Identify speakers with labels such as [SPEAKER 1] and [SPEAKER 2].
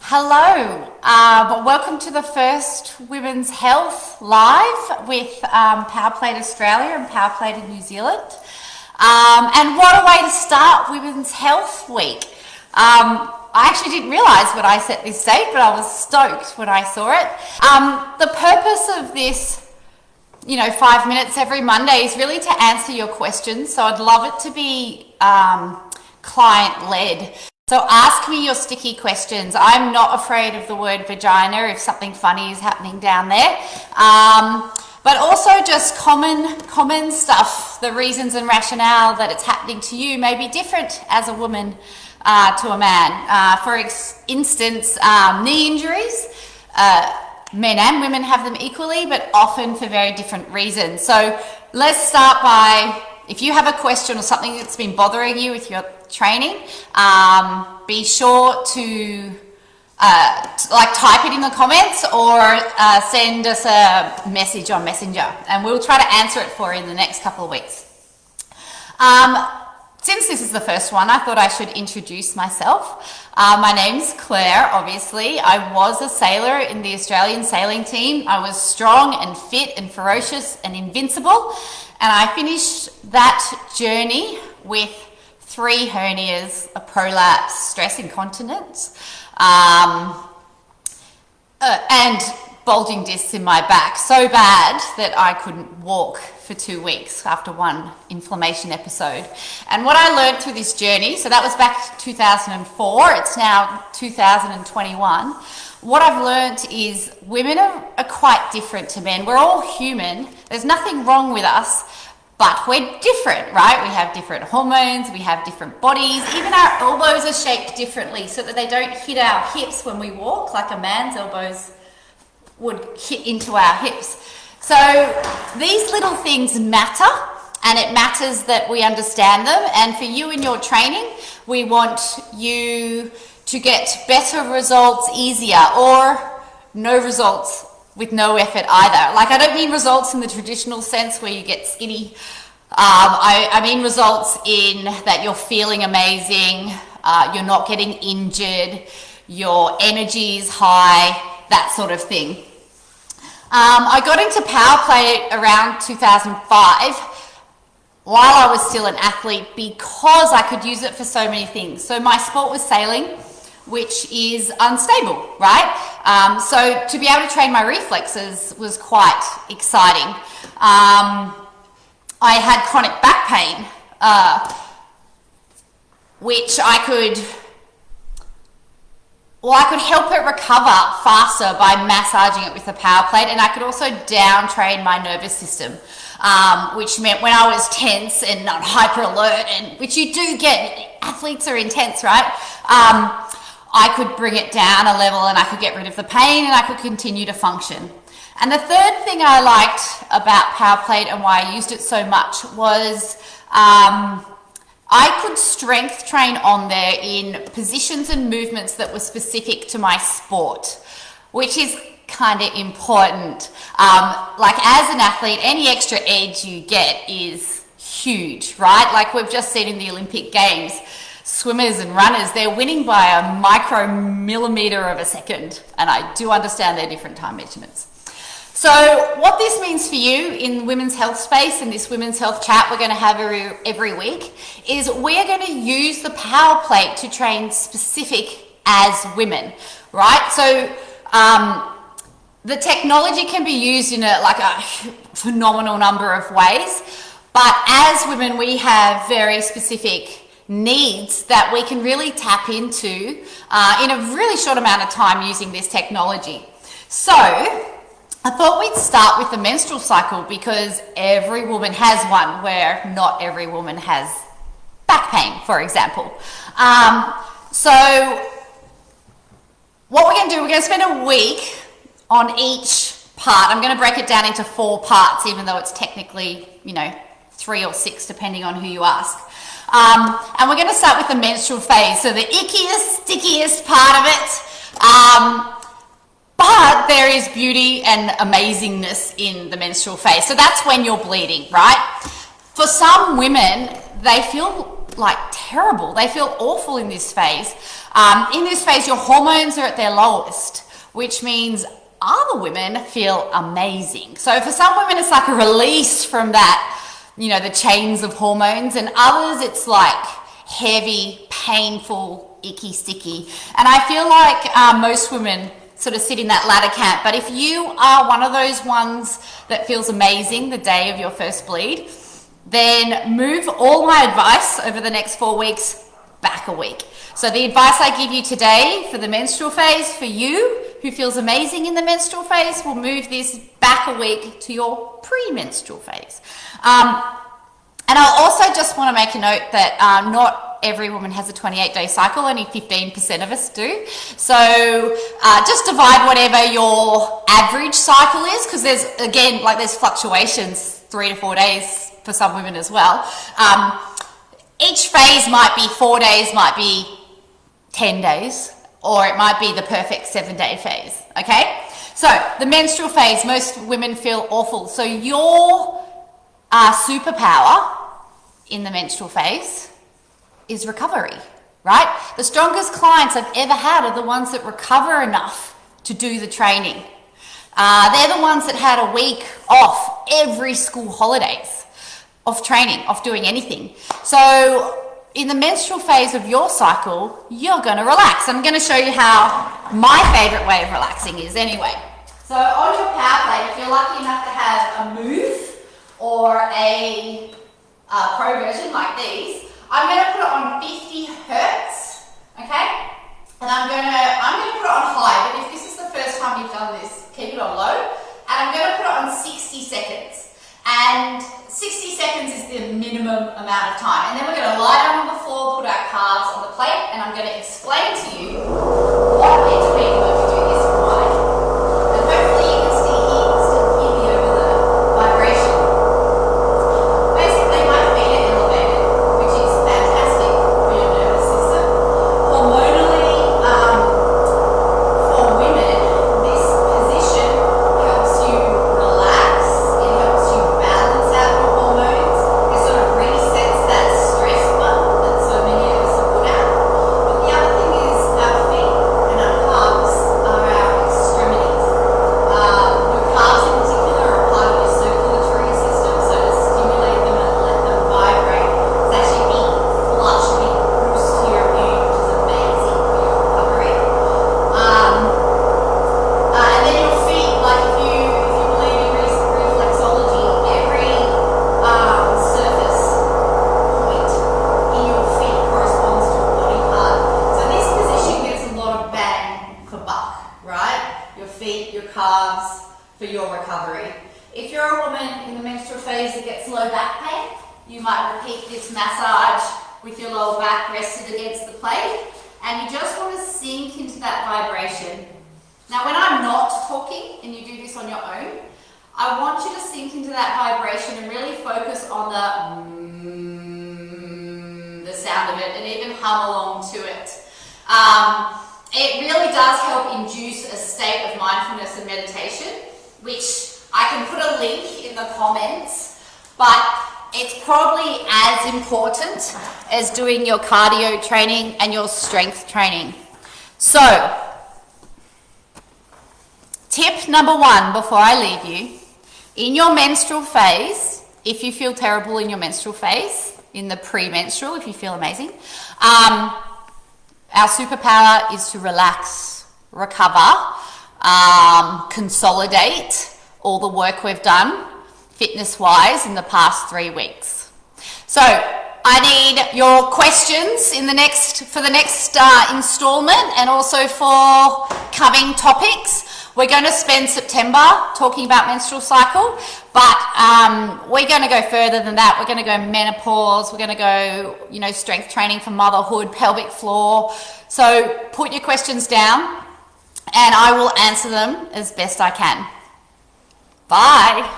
[SPEAKER 1] Hello, welcome to the first Women's Health Live with PowerPlate Australia and PowerPlate in New Zealand. And what a way to start Women's Health Week. I actually didn't realise when I set this date, but I was stoked when I saw it. The purpose of this 5 minutes every Monday is really to answer your questions. So I'd love it to be client-led. So ask me your sticky questions. I'm not afraid of the word vagina if something funny is happening down there. But also just common stuff. The reasons and rationale that it's happening to you may be different as a woman to a man. For instance, knee injuries. Men and women have them equally, but often for very different reasons. So let's start by, if you have a question or something that's been bothering you with your training, be sure to type it in the comments or send us a message on Messenger, and we'll try to answer it for you in the next couple of weeks. Since this is the first one, I thought I should introduce myself. My name's Claire, obviously. I was a sailor in the Australian sailing team. I was strong and fit and ferocious and invincible. And I finished that journey with 3 hernias, a prolapse, stress incontinence, and bulging discs in my back, so bad that I couldn't walk for 2 weeks after one inflammation episode. And what I learned through this journey, so that was back 2004, it's now 2021. What I've learned is women are quite different to men. We're all human. There's nothing wrong with us, but we're different, right? We have different hormones, we have different bodies. Even our elbows are shaped differently so that they don't hit our hips when we walk, like a man's elbows would hit into our hips. So these little things matter, and it matters that we understand them. And for you in your training, we want you to get better results easier, or no results with no effort either. Like, I don't mean results in the traditional sense where you get skinny. I mean results in that you're feeling amazing, you're not getting injured, your energy is high, that sort of thing. I got into PowerPlate around 2005 while I was still an athlete because I could use it for so many things. So my sport was sailing, which is unstable, right? So to be able to train my reflexes was quite exciting. I had chronic back pain, which I could help it recover faster by massaging it with the power plate, and I could also down train my nervous system, which meant when I was tense and on hyper alert, and which you do get, athletes are intense, right? I could bring it down a level and I could get rid of the pain and I could continue to function. And the third thing I liked about PowerPlate and why I used it so much was I could strength train on there in positions and movements that were specific to my sport, which is kind of important. Like, as an athlete, any extra edge you get is huge, right? Like we've just seen in the Olympic Games, swimmers and runners, they're winning by a micromillimeter of a second, and I do understand their different time measurements. So what this means for you in women's health space, in this women's health chat we're going to have every week, is we're going to use the power plate to train specific as women, right? So the technology can be used in a phenomenal number of ways, but as women we have very specific needs that we can really tap into in a really short amount of time using this technology. So I thought we'd start with the menstrual cycle because every woman has one, where not every woman has back pain, for example. So what we're going to do, we're going to spend a week on each part. I'm going to break it down into 4 parts, even though it's technically, 3 or 6, depending on who you ask. And we're going to start with the menstrual phase, so the ickiest, stickiest part of it. But there is beauty and amazingness in the menstrual phase. So that's when you're bleeding, right? For some women, they feel like terrible. They feel awful in this phase. In this phase, your hormones are at their lowest, which means other women feel amazing. So for some women, it's like a release from that, you know, the chains of hormones, and others it's like heavy, painful, icky, sticky. And I feel like most women sort of sit in that latter camp. But if you are one of those ones that feels amazing the day of your first bleed, then move all my advice over the next 4 weeks back a week. So the advice I give you today for the menstrual phase, for you who feels amazing in the menstrual phase, will move this back a week to your pre-menstrual phase. And I'll also just want to make a note that not every woman has a 28-day cycle, only 15% of us do. So just divide whatever your average cycle is, because there's, again, like there's fluctuations, 3 to 4 days for some women as well. Each phase might be 4 days, might be 10 days, or it might be the perfect 7-day phase, okay? So the menstrual phase, most women feel awful. So your superpower in the menstrual phase is recovery, right? The strongest clients I've ever had are the ones that recover enough to do the training. They're the ones that had a week off every school holidays of training, of doing anything. So in the menstrual phase of your cycle, you're going to relax. I'm going to show you how my favorite way of relaxing is anyway. So on your power plate, if you're lucky enough to have a move or a pro version like these, I'm going to put it on 50 hertz, okay? And I'm going to put it on high, but if this is the first time you've done this, keep it on low. And I'm going to put it on 60 seconds. And 60 seconds is the minimum amount of time. And then we're going to lie down on the floor, put our calves on the plate, and I'm going to explain to you what we're doing when we do this and why. And hopefully you can still hear me over the vibration. Basically, my feet are elevated, which is fantastic for your nervous system. Hormonally, for women, this position helps you relax. It helps you balance out your hormones. It sort of resets that stress button that so many of us are put out. But the other thing is our feet and our calves are our extremities. Your calves in particular are part of your circulatory system, so to stimulate them and let them vibrate, it's actually a big flush, a big boost to your immune, which is amazing for your recovery. And then your feet, like if you believe in reflexology, every surface point in your feet corresponds to a body part. So this position gets a lot of bang for buck, right? Your feet, your calves, for your recovery. If you're a woman in the menstrual phase that gets low back pain, you might repeat this massage with your lower back rested against the plate, and you just want to sink into that vibration. Now when I'm not talking and you do this on your own, I want you to sink into that vibration and really focus on the sound of it, and even hum along to it. It really does help induce a state of mindfulness and meditation, which I can put a link in the comments, but it's probably as important as doing your cardio training and your strength training. So, tip number 1 before I leave you, in your menstrual phase, if you feel terrible in your menstrual phase, in the pre-menstrual, if you feel amazing, our superpower is to relax, recover, consolidate all the work we've done fitness-wise in the past 3 weeks. So I need your questions for the next installment, and also for coming topics. We're going to spend September talking about menstrual cycle, but we're going to go further than that. We're going to go menopause. We're going to go, strength training for motherhood, pelvic floor. So put your questions down, and I will answer them as best I can. Bye.